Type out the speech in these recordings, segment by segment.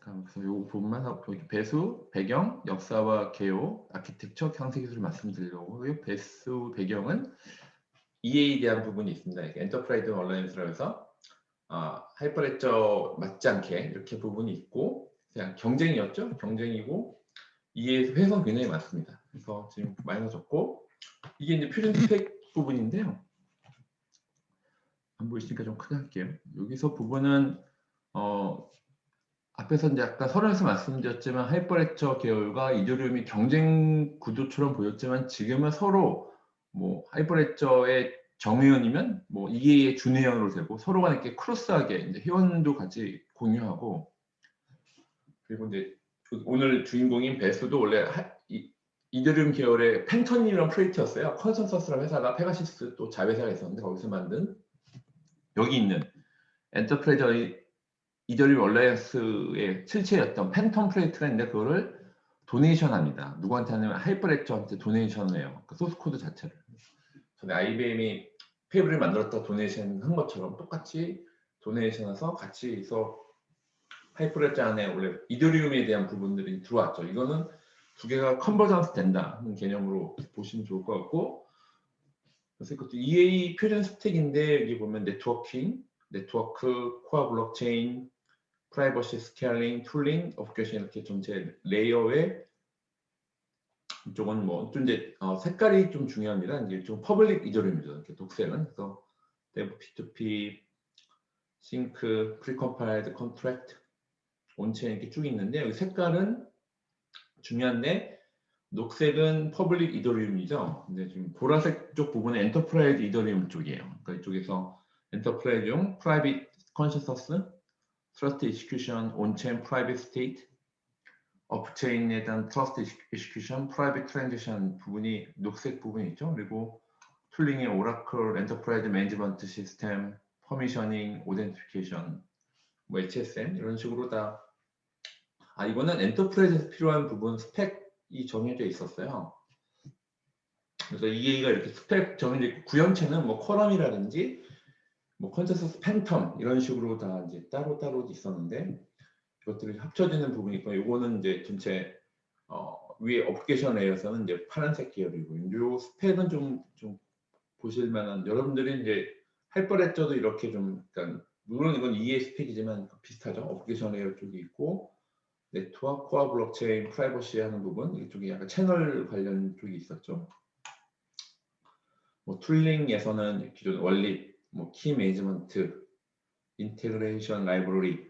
그래서 요 부분만 하고 배수, 배경, 역사와 개요, 아키텍처, 형태 기술을 말씀드리려고. 이 배수 배경은 EA에 대한 부분이 있습니다. 엔터프라이즈 얼라이언스라고 해서 하이퍼레저 맞지 않게 이렇게 부분이 있고 그냥 경쟁이었죠. 경쟁이고 EA에서 회선 굉장히 많습니다. 그래서 지금 많아졌고 이게 이제 표준 스펙 부분인데요. 안 보이시니까 좀 크게 할게요. 여기서 부분은 앞에서 이제 아까 서론에서 말씀드렸지만 하이퍼레저 계열과 이더리움이 경쟁 구도처럼 보였지만 지금은 서로 뭐 하이퍼레저의 정회원이면 뭐 EA의 준회원으로 되고 서로가 이렇게 크로스하게 이제 회원도 같이 공유하고 그리고 이제 오늘 주인공인 베스도 원래 이더리움 계열의 펜턴이라는 프로젝트였어요. 컨센서스라는 회사가 페가시스 또 자회사가 있었는데 거기서 만든 여기 있는 엔터프라이즈 이더리움 얼라이언스의 실체였던 팬텀 프로젝트가 있는데 그거를 도네이션 합니다. 누구한테 하냐면 하이퍼레저한테 도네이션을 해요. 그 소스 코드 자체를. 전에 IBM이 페이블을 만들었다 도네이션 한 것처럼 똑같이 도네이션해서 같이 해서 하이퍼레저 안에 원래 이더리움에 대한 부분들이 들어왔죠. 이거는 두 개가 컨버전스 된다는 개념으로 보시면 좋을 것 같고 그래서 이것도 EA 표준 스택인데 여기 보면 네트워킹, 네트워크, 코어 블록체인, 프라이버시 스케일링, 툴링, 어플리케이션 이렇게 전체 레이어에 이쪽은 뭐 좀 이제 색깔이 좀 중요합니다. 이제 좀 퍼블릭 이더리움이죠. 이렇게 독색은 그래서 데브 P2P, 싱크, 프리컴파일드, 컨트랙트, 온체인 이렇게 쭉 있는데 여기 색깔은 중요한데 녹색은 퍼블릭 이더리움이죠. 근데 지금 보라색 쪽 부분은 엔터프라이즈 이더리움 쪽이에요. 그러니까 이쪽에서 엔터프라이즈용 프라이빗 컨센서스, 트러스트 이시큐션, 온체인 프라이빗 스테이트, 업체인에 대한 트러스트 이시큐션, 프라이빗 트랜지션 부분이 녹색 부분이 있죠. 그리고 툴링의 오라클, 엔터프라이즈 매니지먼트 시스템, 퍼미셔닝, 오덴티피케이션, 뭐 HSM 이런 식으로 다 이거는 엔터프라이즈에서 필요한 부분 스펙이 정해져 있었어요. 그래서 EA가 이렇게 스펙 정해져 있고 구형체는 뭐 쿼럼이라든지 뭐 컨센서스 팬텀 이런 식으로 다 이제 따로 있었는데 이것들이 합쳐지는 부분이 있고 이거는 이제 전체 위에 어플리케이션 레이어에서는 이제 파란색 계열이고 이 스펙은 좀 보실 만한 여러분들이 이제 하이퍼레저도 이렇게 좀 그러니까 물론 이건 EA 스펙이지만 비슷하죠. 어플리케이션 레이어 쪽이 있고 네트워크, 코어 블록체인, 프라이버시 하는 부분 이쪽이 약간 채널 관련 쪽이 있었죠. 뭐 툴링에서는 기존 원리, 뭐 키 매니지먼트, 인테그레이션 라이브러리,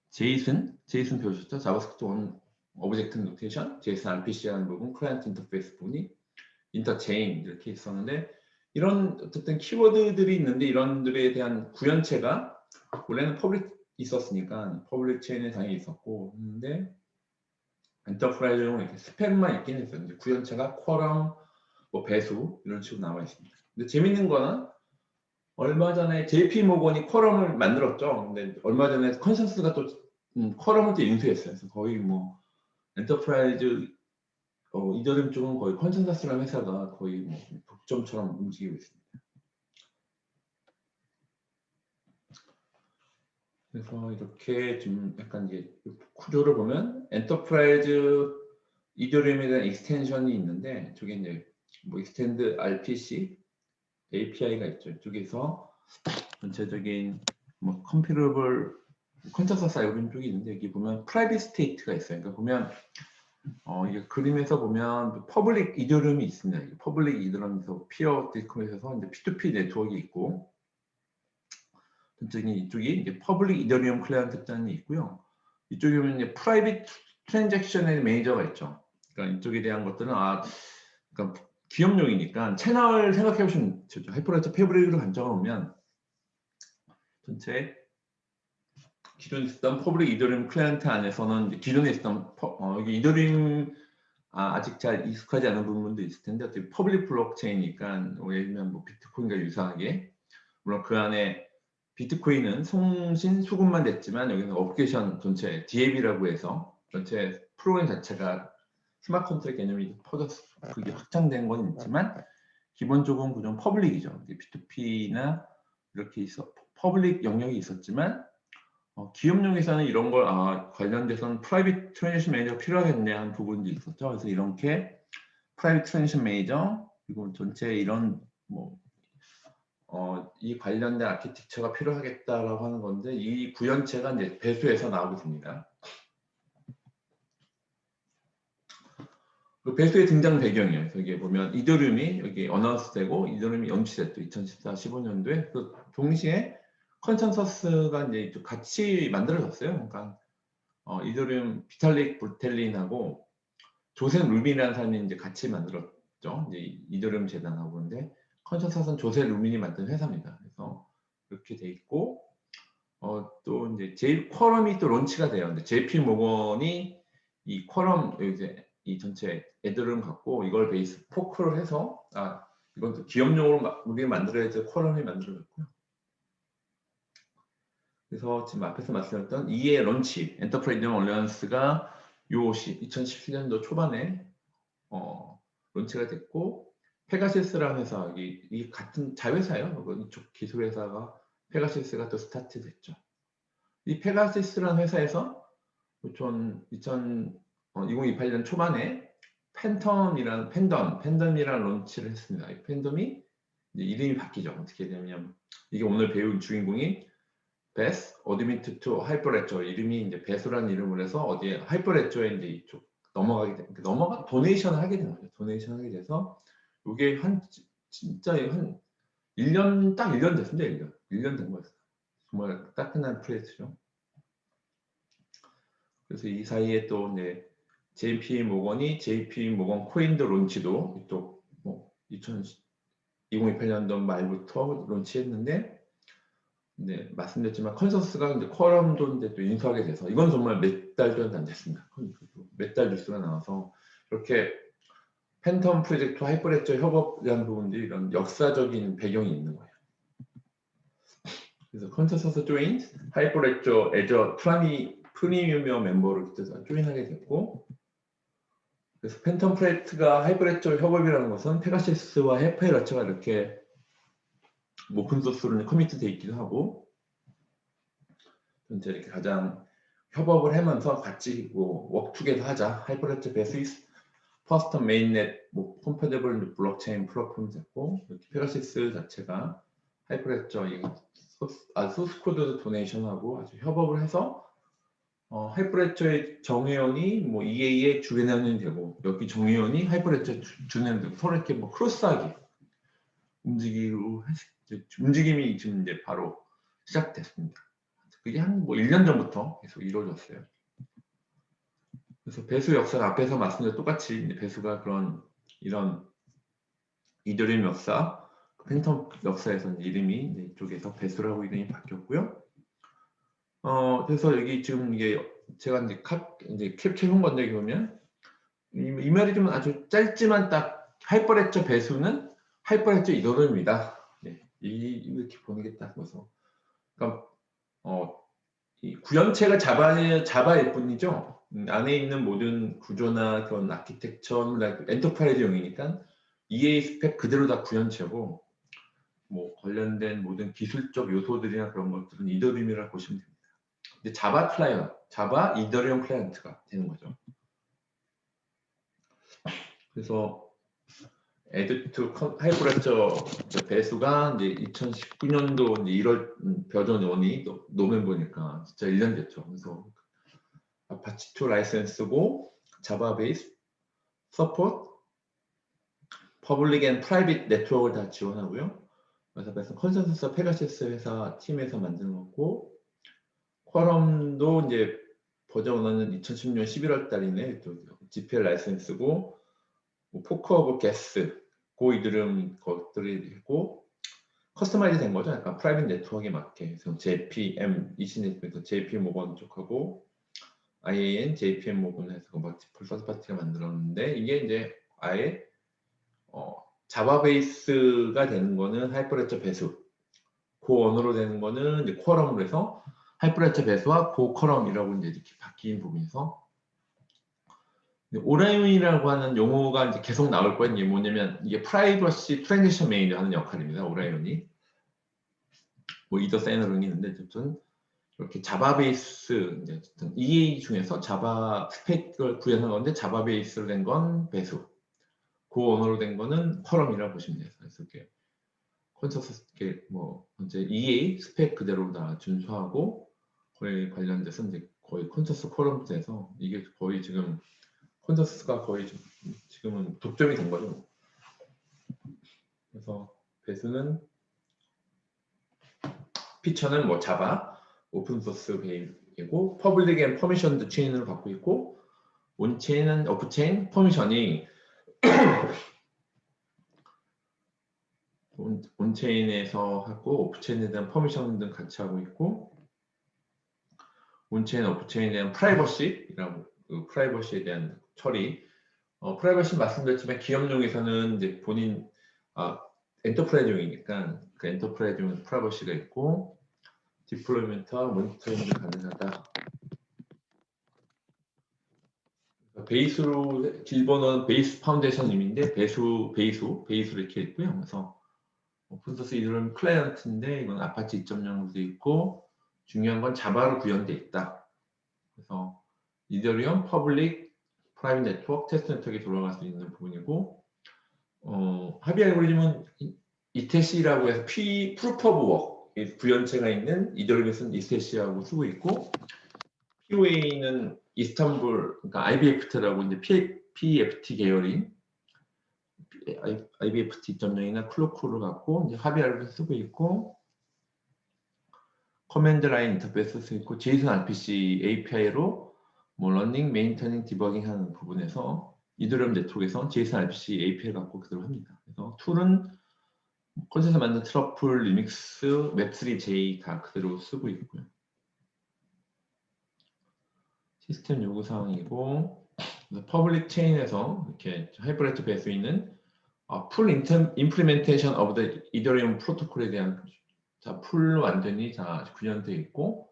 제이슨 배우셨죠? 자바스크립트 원 오브젝트 노테이션, 제이슨 RPC 하는 부분, 클라이언트 인터페이스 부분이 인터체인 이렇게 있었는데 이런 어쨌든 키워드들이 있는데 이런들에 대한 구현체가 원래는 퍼블릭 있었으니까 퍼블릭 체인에 당연히 있었고 근데 엔터프라이즈용 이렇게 스펙만 있긴 했어요. 이제 구현체가 쿼럼, 뭐 배수 이런 식으로 나와 있습니다. 근데 재밌는 거는 얼마 전에 JP 모건이 쿼럼을 만들었죠. 근데 얼마 전에 컨센서스가 또 쿼럼을 또 인수했어요. 그래서 거의 뭐 엔터프라이즈 이더리움 쪽은 거의 컨센서스라는 회사가 거의 뭐 독점처럼 움직이고 있습니다. 그래서 이렇게 좀 약간 이제 구조를 보면 엔터프라이즈 이더리움에 대한 익스텐션이 있는데 저게 이제 뭐 익스텐드 RPC API가 있죠. 이쪽에서 전체적인 뭐 컴퓨터블 컨센서스 알고리즘 쪽이 있는데 여기 보면 프라이빗 스테이트가 있어요. 그러니까 보면 이게 그림에서 보면 퍼블릭 이더리움이 있습니다. 퍼블릭 이더리움에서 피어 디스코에서 이제 P2P 네트워크가 있고 전체적인 이쪽이 이제 퍼블릭 이더리움 클라이언트 단이 있고요. 이쪽에 보면 이제 프라이빗 트랜잭션의 매니저가 있죠. 그러니까 이쪽에 대한 것들은 그러니까 기업용이니까 채널 생각해 보시면 되죠. 하이퍼레저 패브릭으로 관점을 보면 전체 기존에 있었던 퍼블릭 이더리움 클라이언트 안에서는 기존에 있었던 여기 이더리움 아직 잘 익숙하지 않은 부분도 있을 텐데 어차피 퍼블릭 블록체인이니까 예를 들면 뭐 비트코인과 유사하게 물론 그 안에 비트코인은 송신 수급만 됐지만 여기는 어플리케이션 전체 DAB라고 해서 전체 프로그램 자체가 스마트 컨트랙 개념이 퍼져서 그게 확장된 건 있지만 기본적인 구조는 퍼블릭이죠. P2P나 이렇게 퍼블릭 영역이 있었지만 기업용에서는 이런 걸 관련돼서는 프라이빗 트랜지션 매니저가 필요하겠네 하는 부분도 있었죠. 그래서 이렇게 프라이빗 트랜지션 매니저 그리고 전체 이런 이 관련된 아키텍처가 필요하겠다라고 하는 건데 이 구현체가 이제 배수에서 나오게 됩니다. 그 배수의 등장 배경이에요. 그래서 이게 보면 이더리움이 여기 어나운스되고 이더리움이 연치됐죠. 2014-15년도에 그 동시에 컨센서스가 이제 같이 만들어졌어요. 그러니까 이더리움 비탈릭 부텔린하고 조셉 루빈이라는 사람이 이제 같이 만들었죠. 이제 이더리움 재단하고. 근데 컨센서스는 조셉 루빈이 만든 회사입니다. 그래서 이렇게 돼 있고 또 이제 쿼럼이 또 론치가 돼요. 근데 JP 모건이 이 쿼럼 이제 이 전체 애들을 갖고 이걸 베이스 포크를 해서 이건 또 기업용으로 우리가 만들어야지 쿼럼이 만들어졌고요. 그래서 지금 앞에서 말씀드렸던 이의 런치 엔터프라이즈 얼리언스가 요 2017년도 초반에 론치가 됐고 페가시스라는 회사 이 같은 자회사예요. 이쪽 기술 회사가 페가시스가 또 스타트 됐죠. 이 페가시스라는 회사에서 2028년 초반에 팬덤이라는 론치를 했습니다. 이 팬덤이 이제 이름이 바뀌죠. 어떻게 되냐면 이게 오늘 배운 주인공이 베스 어드미트 투 하이퍼레저 이름이 이제 베스라는 이름을 해서 어디에 하이퍼레저에 이제 이쪽 도네이션을 하게 되는 거죠. 도네이션 하게 돼서 이게 진짜 한 1년 딱 1년 됐습니다. 1년 된 거였어요. 정말 따끈한 프로젝트죠. 그래서 이 사이에 또 이제 JP 모건이 JP 모건 코인드 론치도 또 2028년도 말부터 론치했는데 말씀드렸지만 컨센서스가 이제 쿼럼도 이제 또 인수하게 돼서 이건 정말 몇 달도 안 됐습니다. 몇 달 뉴스가 나와서 이렇게 팬텀 프로젝트 하이퍼레저 협업이라는 부분들이 이런 역사적인 배경이 있는 거예요. 그래서 컨센서스 조인 하이퍼레저 애저 프리미엄 멤버를 그때서 조인하게 됐고 그래서 팬텀 프로젝트가 하이퍼레저 협업이라는 것은 페가시스와 하이퍼레저가 이렇게 오픈소스로 커미트 돼 있기도 하고 전체 이렇게 가장 협업을 하면서 같이 워크투게더 하자 하이퍼레저 베이스 퍼스텀 메인넷 컴패더블 블록체인 플랫폼이 됐고 페가시스 자체가 하이퍼레저 소스 코드 도네이션하고 아주 협업을 해서 하이퍼레저의 정회원이 EA의 주회원이 되고 여기 정회원이 하이퍼레저 주회원이 되고 서로 이렇게 크로스하기 움직임이 지금 이제 바로 시작됐습니다. 그게 한 1년 전부터 계속 이루어졌어요. 그래서 배수 역사가 앞에서 말씀드린 똑같이 배수가 이런 이더리움 역사, 팬텀 역사에서 이름이 이쪽에서 배수라고 이름이 바뀌었고요. 그래서 여기 지금 이게 제가 이제 캡처해온 건데 여기 보면 이 말이 좀 아주 짧지만 딱 하이퍼레저 배수는 하이퍼레저 이더리움이다. 이렇게 보는 게 딱 보여서. 그러니까 이 구현체가 자바일 뿐이죠. 안에 있는 모든 구조나 그런 아키텍처, 엔터프라이즈용이니까 EA 스펙 그대로 다 구현체고 관련된 모든 기술적 요소들이나 그런 것들은 이더리움이라고 보시면 됩니다. 근데 자바 이더리움 클라이언트가 되는 거죠. 그래서 에드투 하이퍼레저 배수가 이제 2019년도 1월 버전 1이 노멤버니까 진짜 1년 됐죠. 그래서 아파치2 라이센스고 자바 베이스 서포트 퍼블릭 앤 프라이빗 네트워크를 다 지원하고요. 그래서 컨센서스 페가시스 회사 팀에서 만드는 거고 쿼럼도 이제 버전 1은 2016년 11월 달이네. 또 GPL 라이센스고 포커 오브 게스 고 이더리움 것들이 있고 커스터마이즈 된 거죠. 약간 프라이빗 네트워크에 맞게. 그래서 JPM 이시네트에서 JP 모건 쪽하고 IAN, JPM 모건 해서 멀티플 서드 파티가 만들었는데 이게 이제 아예 자바 베이스가 되는 거는 하이퍼레저 배수, 고 언어로 되는 거는 이제 쿼럼으로 해서 하이퍼레저 배수와 고 쿼럼이라고 이제 이렇게 바뀐 부분에서 오라이온이라고 하는 용어가 이제 계속 나올 거예요. 이게 뭐냐면 이게 프라이버시 트랜지션 메인을 하는 역할입니다. 오라이온이 이더 세너링이 있는데 어쨌든 이렇게 자바 베이스 이제 EA 중에서 자바 스펙을 구현한 건데 자바 베이스로 된 건 배수, 그 언어로 된 거는 쿼럼이라고 보시면 돼요. 그래서 이렇게 컨sen서스 뭐 이제 EA 스펙 그대로 다 준수하고 거의 관련돼서 이제 거의 컨sen서스 쿼럼 돼서 이게 거의 지금 컨센서스가 거의 지금은 독점이 된 거죠. 그래서 배수는 피처는 뭐 자바 오픈소스 베이스이고 퍼블릭 앤 퍼미션드 체인을 갖고 있고 온체인은 오프체인 퍼미션이 온체인에서 하고 오프체인에 대한 퍼미션 등 같이 하고 있고 온체인 오프체인에 대한 프라이버시라고 그 프라이버시에 대한 처리 프라이버시 말씀드렸지만 기업용에서는 이제 본인 엔터프라이즈용이니까 그 엔터프라이즈용 프라이버시가 있고 디플로이먼트와 모니터링이 가능하다. 베이스로 길번호는 베이스 파운데이션 의미인데 베이스로 이렇게 있고요. 그래서 오픈소스 이들은 클라이언트인데 이건 아파치 2.0으로 되어 있고 중요한 건 자바로 구현되어 있다. 그래서 이더리움, 퍼블릭, 프라이빗 네트워크, 테스트 네트워크에 돌아갈 수 있는 부분이고 합의 알고리즘은 이테시라고 해서 프루프 오브 워크 구현체가 있는 이더리움에서는 이테시라고 쓰고 있고 POA는 이스탄불 그러니까 IBFT라고 이제 PEFT 계열인 IBFT 2.0이나 클로크를 갖고 이제 합의 알고리즘 쓰고 있고 커맨드 라인 인터페이스 쓰고 있고 JSON RPC API로 뭐 러닝, 메인테닝, 디버깅 하는 부분에서 이더리움 네트워크에서 JSON RPC API 갖고 그대로 합니다. 그래서 툴은 콘센서 만든 트러플, 리믹스, 웹3j 다 그대로 쓰고 있고요. 시스템 요구 사항이고 퍼블릭 체인에서 이렇게 하이퍼레트 배수 있는 풀 임플리멘테이션 오브 더 이더리움 프로토콜에 대한 풀 완전히 다 구현되어 있고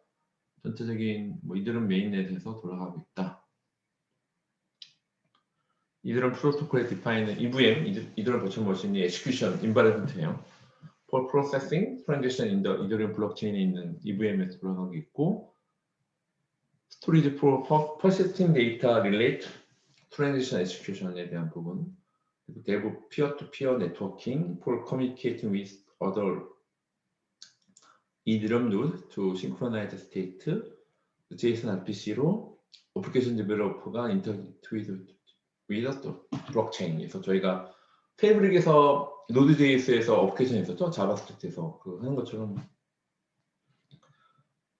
전체적인 뭐 이더리움 메인넷에서 돌아가고 있다. 이더리움 프로토콜에 디파인은 EVM, 이더리움 버추얼 머신이 execution 인바레던트예요. for processing transaction in the 이더리움 블록체인에 있는 EVM에서 돌아가고 있고 storage for persisting data relate transaction execution에 대한 부분 그리고 대부 peer-to-peer networking for communicating with other 이더리움 node to synchronize state JSON RPC로 application developer가 integrate with the blockchain에서 저희가 패브릭에서 노드.js에서 어플리케이션 있었죠? 자바스크립트에서 그 하는 것처럼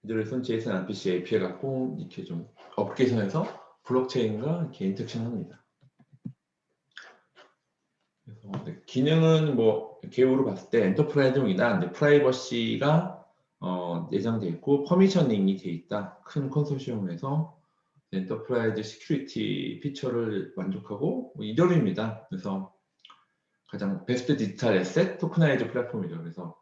이들에서는 JSON RPC API 갖고 이렇게 좀 어플리케이션에서 블록체인과 이렇게 인터랙션 합니다. 그래서 기능은 뭐 개요로 봤을 때 엔터프라이즈용이나 프라이버시가 내장되어 있고 퍼미셔닝이 되어 있다. 큰 컨소시엄에서 엔터프라이즈 시큐리티 피처를 만족하고 이더리움입니다. 그래서 가장 베스트 디지털 에셋 토크나이즈 플랫폼이죠. 그래서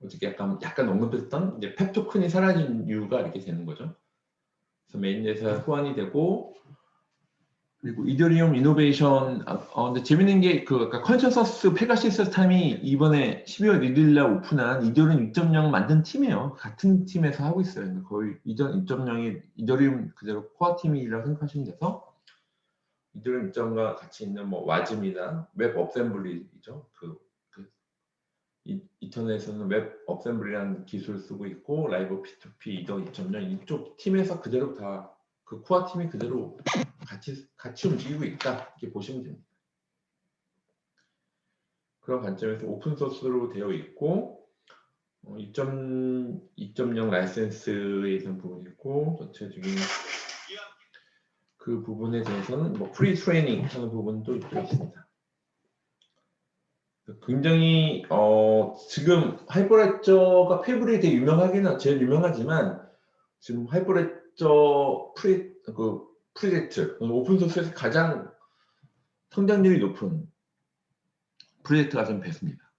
어떻게 약간 언급했던 이제 펩 토큰이 사라진 이유가 이렇게 되는 거죠. 그래서 메인넷에서 호환이 되고 그리고 이더리움 이노베이션 근데 재밌는 게 그 컨센서스 페가시스 타임이 이번에 12월 1일 날 오픈한 이더리움 2.0 만든 팀이에요. 같은 팀에서 하고 있어요. 거의 이전 2.0이 이더리움 그대로 코어 팀이라고 생각하시면 돼서 이더리움 2.0과 같이 있는 뭐 와즘이나 웹 어셈블리죠. 이터넷에서는 웹 어셈블리라는 기술을 쓰고 있고 라이브 P2P 이더 2.0 이쪽 팀에서 그대로 다 그 코어 팀이 그대로 같이 움직이고 있다 이렇게 보시면 됩니다. 그런 관점에서 오픈 소스로 되어 있고 2.0 라이센스에 대한 부분이 있고 전체적인 그 부분에 대해서는 뭐 프리 트레이닝 하는 부분도 있습니다. 굉장히 지금 하이퍼레저가 패브릭이 되게 유명하기는 제일 유명하지만 지금 하이퍼레저 프로젝트 오픈소스에서 가장 성장률이 높은 프로젝트가 좀 됐습니다.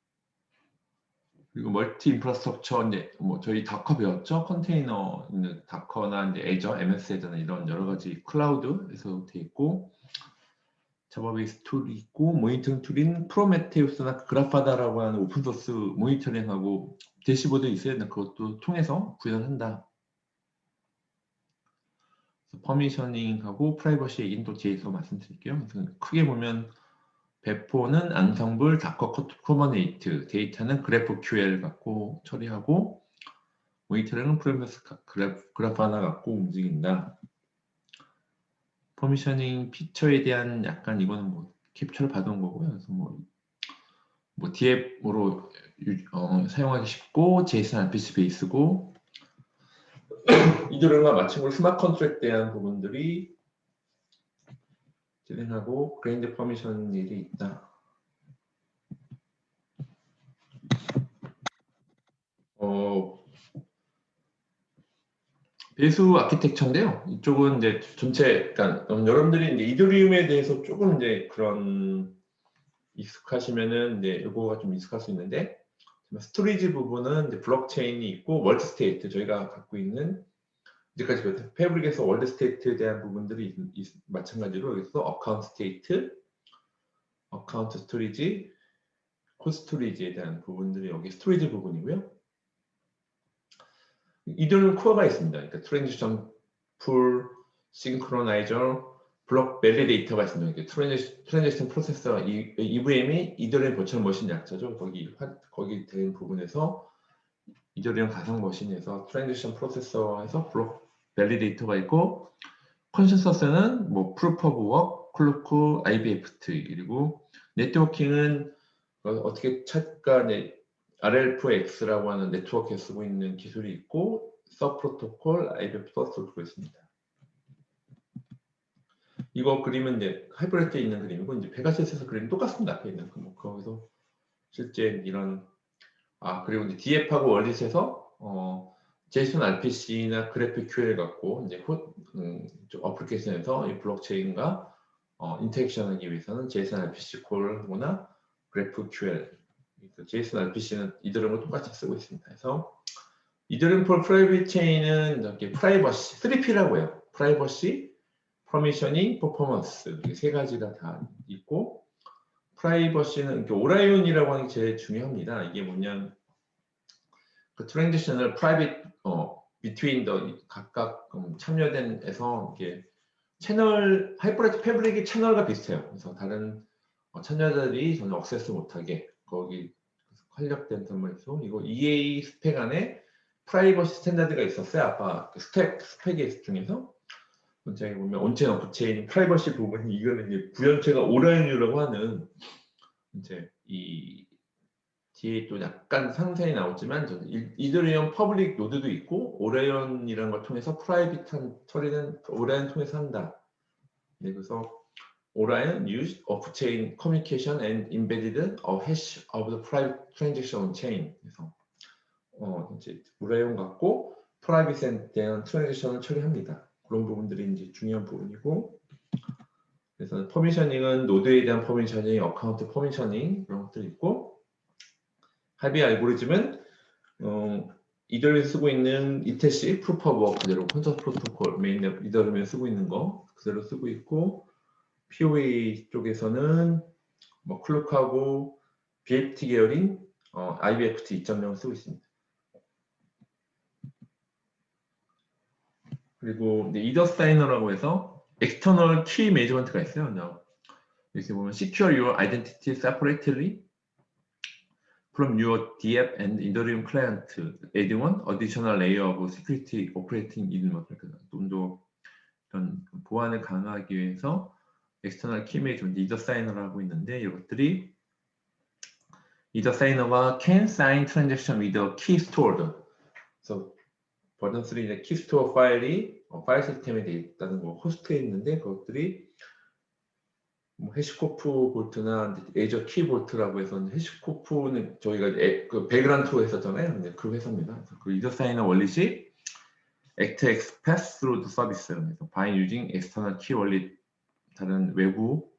그리고 멀티 인프라스트럭처 이제 뭐 저희 다커 배웠죠? 컨테이너 있는 다커나 이제 애저, MS 애저나 이런 여러 가지 클라우드에서 돼 있고 자바 베이스 툴이 있고 모니터링 툴인 프로메테우스나 그라파다라고 하는 오픈소스 모니터링하고 대시보드 있어야 되는데 그것도 통해서 구현한다. 퍼미셔닝하고 프라이버시 얘기는 또 뒤에서 말씀드릴게요. 그래서 크게 보면 배포는 앙상블, 다커, 쿠버네이트, 데이터는 그래프QL 갖고 처리하고 모니터링은 프레임버스 그래파나 갖고 움직인다. 퍼미셔닝 피처에 대한 약간 이거는 뭐 캡처를 받은 거고요. 그래서 뭐 DF으로 사용하기 쉽고 JSON RPC 베이스고 이들과 마침으로 스마트 컨트랙트에 대한 부분들이 진행하고 그레인드 퍼미션 일이 있다. 배수 아키텍처인데요. 이쪽은 이제 전체, 그러니까 여러분들이 이제 이더리움에 대해서 조금 이제 그런 익숙하시면은 이제 이거가 좀 익숙할 수 있는데 스토리지 부분은 이제 블록체인이 있고 월드 스테이트 저희가 갖고 있는 이제까지 패브릭에서 월드 스테이트에 대한 부분들이 마찬가지로 여기서 어카운트 스테이트, 어카운트 스토리지, 코 스토리지에 대한 부분들이 여기 스토리지 부분이고요. 이들은 코어가 있습니다. 그러니까 트랜지션 풀, 싱크로나이저, 블록 밸리데이터가 있습니다. 트랜지션 프로세서 EVM이 이더리움 버추얼 머신 약자죠. 거기 된 부분에서 이더리움 가상 머신에서 트랜지션 프로세서에서 블록 밸리데이터가 있고 컨센서스는 뭐 프루프 오브 워크, 클루크, IBFT 그리고 네트워킹은 어떻게 찾까 RLFX라고 하는 네트워크에 쓰고 있는 기술이 있고 서브 프로토콜, IBF 프로토콜이 있습니다. 이거 그림은 이제 하이브리드에 있는 그림이고 이제 페가시스에서 그림이 똑같습니다. 앞에 있는 거기서 실제 이런 그리고 이제 DF하고 월릿에서 JSON RPC나 그래프QL 갖고 이제 어플리케이션에서 이 블록체인과 인터랙션하기 위해서는 JSON RPC 콜하거나 그래프QL JSON RPC는 이더리움을 똑같이 쓰고 있습니다. 그래서 이더리움 폴 프라이빗 체인은 이렇게 프라이버시 3P라고 해요. 프라이버시, 퍼미셔닝, 퍼포먼스 이렇게 세 가지가 다 있고 프라이버시는 이렇게 오라이온이라고 하는 게 제일 중요합니다. 이게 뭐냐면 그 트랜지셔널 프라이빗 between the 각각 참여된 에서 이게 채널 하이퍼레트 패브릭이 채널과 비슷해요. 그래서 다른 참여자들이 전혀 억세스 못하게 거기 활력된 선물에서 이거 EA 스펙 안에 프라이버시 스탠다드가 있었어요. 아까 그 스펙의 중에서 문장에 보면 온체인 오프체인 프라이버시 부분이 이거는 이제 구현체가 오라이온이라고 하는 이제 이 뒤에 또 약간 상세히 나오지만 이더리움 퍼블릭 노드도 있고 오라이온이라는 걸 통해서 프라이빗한 처리는 오라이온 통해서 한다. 네, 그래서 Orion used off-chain communication and embedded a hash of the private transaction on chain. 그래서 이제 오라이온 갖고 프라이빗에 대한 트랜잭션을 처리합니다. 그런 부분들이 이제 중요한 부분이고, 그래서 퍼미셔닝은 노드에 대한 퍼미셔닝, 어카운트 퍼미셔닝 그런 것들이 있고, 하비 알고리즘은 이더리움에 쓰고 있는 ETC 프루프 오브 워크 그대로 컨센서스 프로토콜 메인 이더리움에 쓰고 있는 거 그대로 쓰고 있고. POA 쪽에서는 뭐 클룩하고 BFT 계열인 IBFT 2.0을 쓰고 있습니다. 그리고 이더 사이너라고 해서 external key management가 있어요. 이렇게 보면 secure your identity separately from your DApp and Ethereum client, adding one additional layer of security operating in 좀 더 이런 보안을 강화하기 위해서 엑스터널 키 매니지먼트 이더 사이너를 하고 있는데 이것들이 이더 사이너와 can sign transaction with a key stored. 그래서 버전 3의 키 스토어 파일이 파일 시스템에 되어 있다는 거 호스트에 있는데 그것들이 뭐 해시코프 볼트나 에이저 키 볼트라고 해서 해시코프는 저희가 그 배그란트로 했었잖아요. 그 회사입니다. 그 이더 사이너 원릿이 Act Express through the service예요. 그래서 by using external key wallet 다른 외부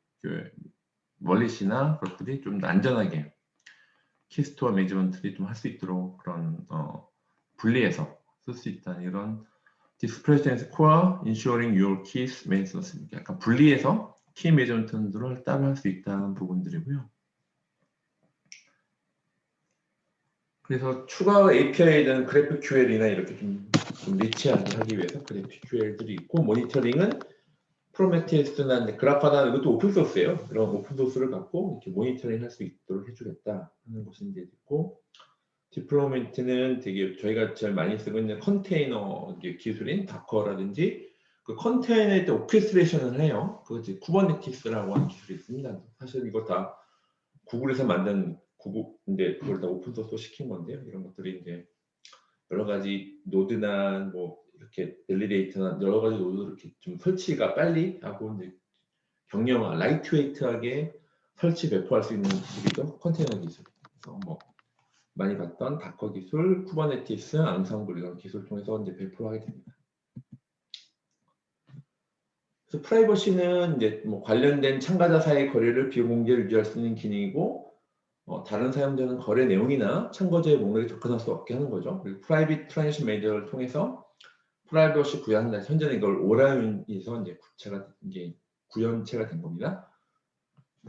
월릿이나 그것들이 좀 안전하게 키스토어 매니지먼트를 좀 할 수 있도록 그런 분리해서 쓸 수 있다는 이런 디스프레시던스 코어 인슈어링 유어 키스 매니지먼트 약간 분리해서 키 매니지먼트를 따로 할 수 있다는 부분들이고요. 그래서 추가 API에 대한 GraphQL이나 이렇게 좀 리치하게 하기 위해서 GraphQL들이 있고, 모니터링은 프로메테우스나 그라파나 이것도 오픈 소스예요. 그런 오픈 소스를 갖고 이렇게 모니터링 할 수 있도록 해주겠다 하는 것이 이제 있고, 디플로이먼트는 되게 저희가 제일 많이 쓰고 있는 컨테이너 기술인 다커라든지 그 컨테이너에 때 오케스트레이션을 해요. 그 이제 쿠버네티스라고 하는 기술이 있습니다. 사실 이거 다 구글에서 만든 근데 그걸 다 오픈 소스 시킨 건데요. 이런 것들이 이제 여러 가지 노드나 뭐 이렇게 밸리데이터나 여러 가지 노드를 이렇게 좀 설치가 빨리 하고 이제 경량화, 라이트웨이트하게 설치 배포할 수 있는 기술이죠. 컨테이너 기술. 그래서 뭐 많이 봤던 다커 기술, 쿠버네티스, 앙상블 이런 기술 통해서 이제 배포를 하게 됩니다. 그래서 프라이버시는 이제 뭐 관련된 참가자 사이의 거래를 비공개로 유지할 수 있는 기능이고, 다른 사용자는 거래 내용이나 참가자의 목록에 접근할 수 없게 하는 거죠. 그리고 프라이빗 트랜지션 매니저를 통해서 프라이버시 구현한다. 현재는 이걸 오라윤에서 이제 구현체가 된 겁니다.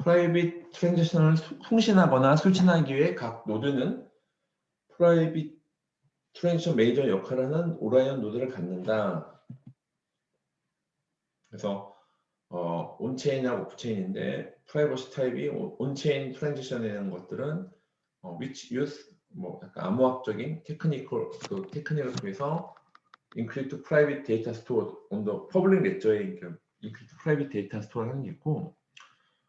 프라이빗 트랜지션을 통신하거나 수신하기 위해 각 노드는 프라이빗 트랜지션 매니저 역할을 하는 오라이언 노드를 갖는다. 그래서 온체인하고 오프체인인데 프라이버시 타입이 온체인 트랜지션이라는 것들은 which use 뭐 약간 암호학적인 테크닉을 통해서 encrypt private data stored on the public ledger에 encrypt private data store를 하는 게 있고,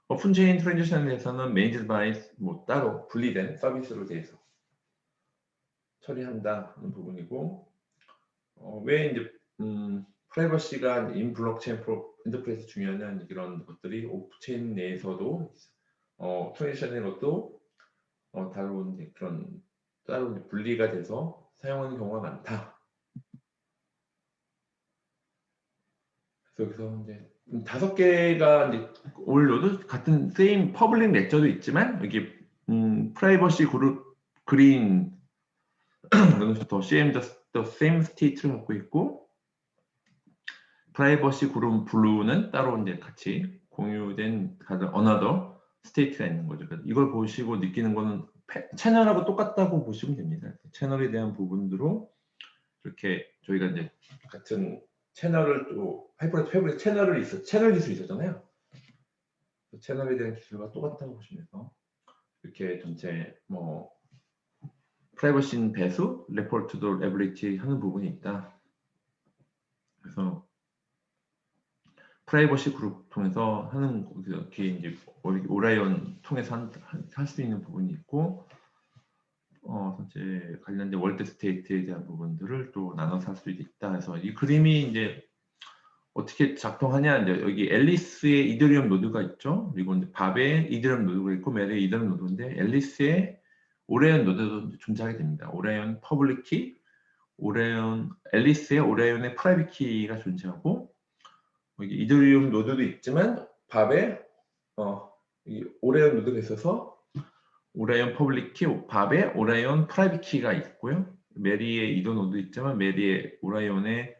오픈체인 트랜지션에 대해서는 managed by 뭐 따로 분리된 서비스로 대해서 처리한다는 부분이고, 왜 이제 프라이버시가 인 블록체인 인터프레이스 중요한 이런 것들이 오프체인 내에서도 트랜지션인 것도 따로 이제 따로 이제 분리가 돼서 사용하는 경우가 많다. 그래서 여기서 이제 5개가 이제 올려도 같은 세임 퍼블릭 레저도 있지만 여기 프라이버시 그룹 그린 더 CM the same state를 갖고 있고, 프라이버시 그룹 블루는 따로 이제 같이 공유된 another state가 있는 거죠. 그래서 이걸 보시고 느끼는 거는 채널하고 똑같다고 보시면 됩니다. 채널에 대한 부분으로 이렇게 저희가 이제 같은 채널을 또 하이퍼레트 채널 기술이 있었잖아요. 채널에 대한 기술과 똑같다고 보시면서 이렇게 전체 뭐 프라이버시 배수, 레포트도 레버리지 하는 부분이 있다. 그래서 프라이버시 그룹 통해서 하는 이렇게 이제 오라이언 통해서 할 수 있는 부분이 있고, 전체 관련된 월드 스테이트에 대한 부분들을 또 나눠서 할 수 있다. 그래서 이 그림이 이제 어떻게 작동하냐, 이제 여기 앨리스의 이더리움 노드가 있죠. 그리고 이제 밥의 이더리움 노드가 있고 멜의 이더리움 노드인데, 앨리스의 오라이언 노드도 존재하게 됩니다. 오라이언 퍼블릭 키, 앨리스의 오라이언의 프라이빗 키가 존재하고, 여기 이더리움 노드도 있지만 밥에 이 오라이언 노드가 있어서 오라이언 퍼블릭 키, 밥에 오라이언 프라이빗 키가 있고요. 메리의 이더 노드 있지만 메리의 오라이언의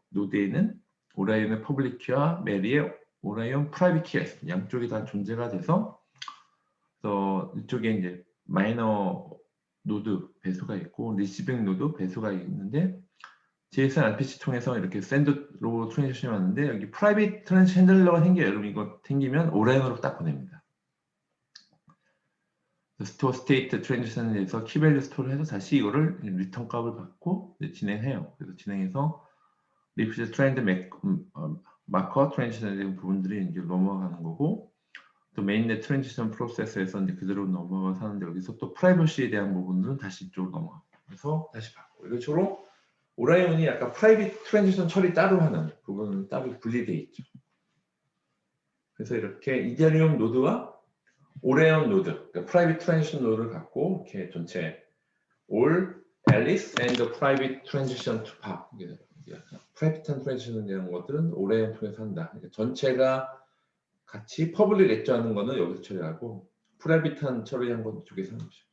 노드에는 오라이언의 퍼블릭 키와 메리의 오라이언 프라이빗 키가 있습니다. 양쪽이 다 존재가 돼서 이쪽에 이제 마이너 노드 배수가 있고 리시빙 노드 배수가 있는데, JSON RPC 통해서 이렇게 샌드로 트랜지션이 왔는데, 여기 프라이빗 트랜지션 핸들러가 생겨요. 여러분 이거 생기면 오라이언으로 딱 보냅니다. 스토어 스테이트 트랜지션에 대해서 키밸류 스토어를 해서 다시 이거를 리턴 값을 받고 진행해요. 그래서 진행해서 리프트 트렌드 마커 트랜지션에 대한 부분들이 이제 넘어가는 거고, 또 메인넷 트랜지션 프로세스에서 이제 그대로 넘어가서 하는데, 여기서 또 프라이버시에 대한 부분들은 다시 이쪽으로 넘어가고, 그래서 다시 받고, 이런 식으로 오라이언이 약간 프라이빗 트랜지션 처리 따로 하는 부분은 따로 분리되어 있죠. 그래서 이렇게 이더리움 노드와 오라이언 노드, 그러니까 프라이빗 트랜지션 노드를 갖고 이렇게 전체 all Alice and private transition to pub, 프라이빗한 트랜지션에 대한 것들은 오라이언 통해서 한다. 그러니까 전체가 같이 퍼블릭 렛저하는 거는 여기서 처리하고, 프라이빗한 처리한 건 이쪽에서 하는 거죠.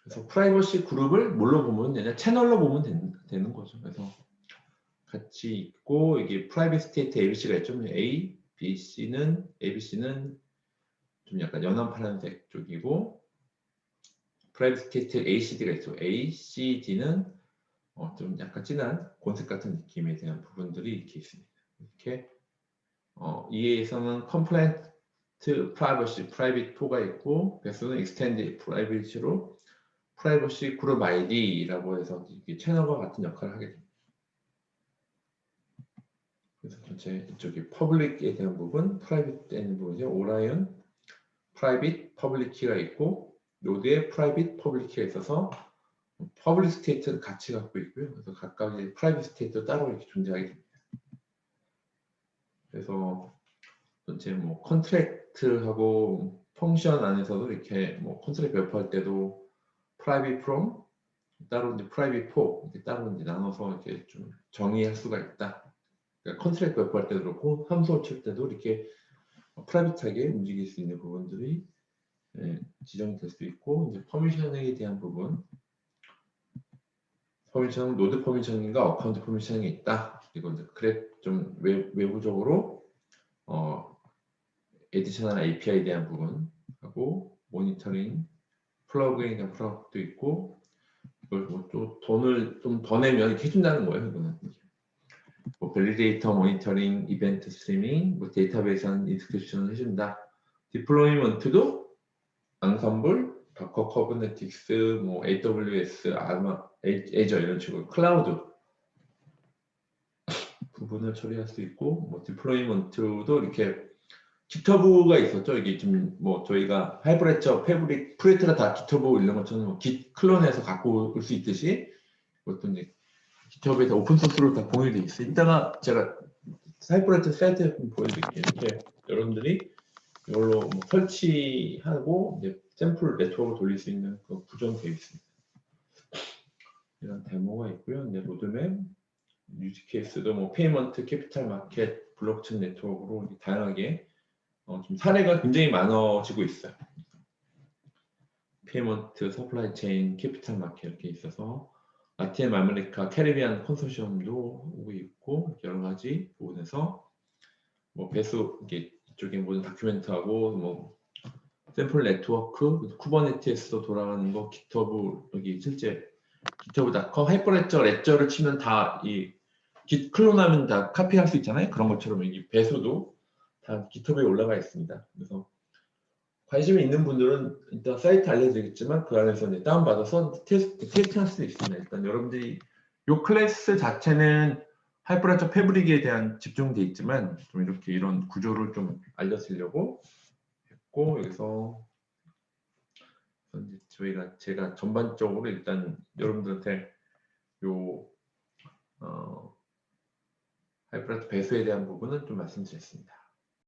그래서 프라이버시 그룹을 뭘로 보면 되냐, 채널로 보면 되는 거죠. 그래서 같이 있고, 이게 프라이빗 스테이트 ABC가 있죠. ABC는 좀 약간 연한 파란색 쪽이고, 프라이빗 스테이트 ACD가 있죠. ACD는 좀 약간 진한 곤색 같은 느낌에 대한 부분들이 이렇게 있습니다. 이렇게 EA에서는 컴플레인트 프라이버시 프라이빗 4가 있고 배수는 익스텐드 프라이빗으로 프라이버시 그룹 ID라고 해서 이게 채널과 같은 역할을 하게 됩니다. 그래서 전체 이쪽이 퍼블릭에 대한 부분, 프라이빗에 대한 부분이죠. 오라이언 프라이빗 퍼블릭 키가 있고 노드에 프라이빗 퍼블릭 키가 있어서 퍼블릭 스테이트는 같이 갖고 있고요. 그래서 각각의 프라이빗 스테이트도 따로 이렇게 존재하게 됩니다. 그래서 전체 뭐 컨트랙트하고 펑션 안에서도 이렇게 뭐 컨트랙트 배포할 때도 프라이빗 프롬 따로 이제 프라이빗 포 이렇게 따로 이제 나눠서 이렇게 좀 정의할 수가 있다. 그러니까 컨트랙트 배포할 때도 그렇고 함수 칠 때도 이렇게 프라이빗하게 움직일 수 있는 부분들이 지정이 될 수 있고 이제 퍼미션에 대한 부분 퍼미션 노드 퍼미션인가 어카운트 퍼미션이 있다. 그리고 이제 그래 좀 외부적으로 에디셔널 API에 대한 부분 하고 모니터링 플러그인에 대한 플러그도 있고 이걸 뭐또 돈을 좀 더 내면 이렇게 해준다는 거예요. 이거는 뭐 밸리데이터 모니터링 이벤트 스트리밍 뭐 데이터베이스는 인스크립션을 해준다. 디플로이먼트도 앙섬블 도커 커버네틱스 뭐 AWS 애저 이런 식으로 클라우드 부분을 처리할 수 있고 뭐 디플로이먼트도 이렇게 깃허브가 있었죠. 이게 좀 뭐 저희가 하이브레처, 패브릭, 프레트라 다 깃허브 이런 것처럼 뭐 깃 클론해서 갖고 올 수 있듯이 이것도 이제 깃허브에서 오픈 소스로 다 공유돼 있어요. 이따가 제가 하이브레처 사이트에 보여드릴게요. 이렇게 여러분들이 이걸로 뭐 설치하고 이제 샘플 네트워크 돌릴 수 있는 그 구조는 되어 있습니다. 이런 데모가 있고요. 이제 로드맵, 유즈 케이스도 뭐 페이먼트, 캐피탈 마켓, 블록체인 네트워크로 다양하게 좀 사례가 굉장히 많아지고 있어요. 페이먼트, 서플라이 체인, 캐피탈 마켓 이렇게 있어서 라틴 아메리카, 캐리비안 컨소시엄도 오고 있고 여러 가지 부분에서 뭐 배수 이쪽에 모든 다큐멘트하고 뭐 샘플 네트워크, 쿠버네티스도 돌아가는 거, 깃허브 여기 실제 깃허브.com 하이퍼레저를 치면 다 이 깃 클론하면 다 카피할 수 있잖아요. 그런 것처럼 여기 배수도 다 깃허브에 올라가 있습니다. 그래서 관심이 있는 분들은 일단 사이트 알려드리겠지만 그 안에서 이제 다운받아서 테스트할 수도 있습니다. 일단 여러분들이 이 클래스 자체는 하이퍼레저 패브릭에 대한 집중돼 있지만 좀 이렇게 이런 구조를 좀 알려드리려고 했고 여기서 제가 전반적으로 일단 여러분들한테 요 하이퍼레저 배수에 대한 부분은 좀 말씀드렸습니다.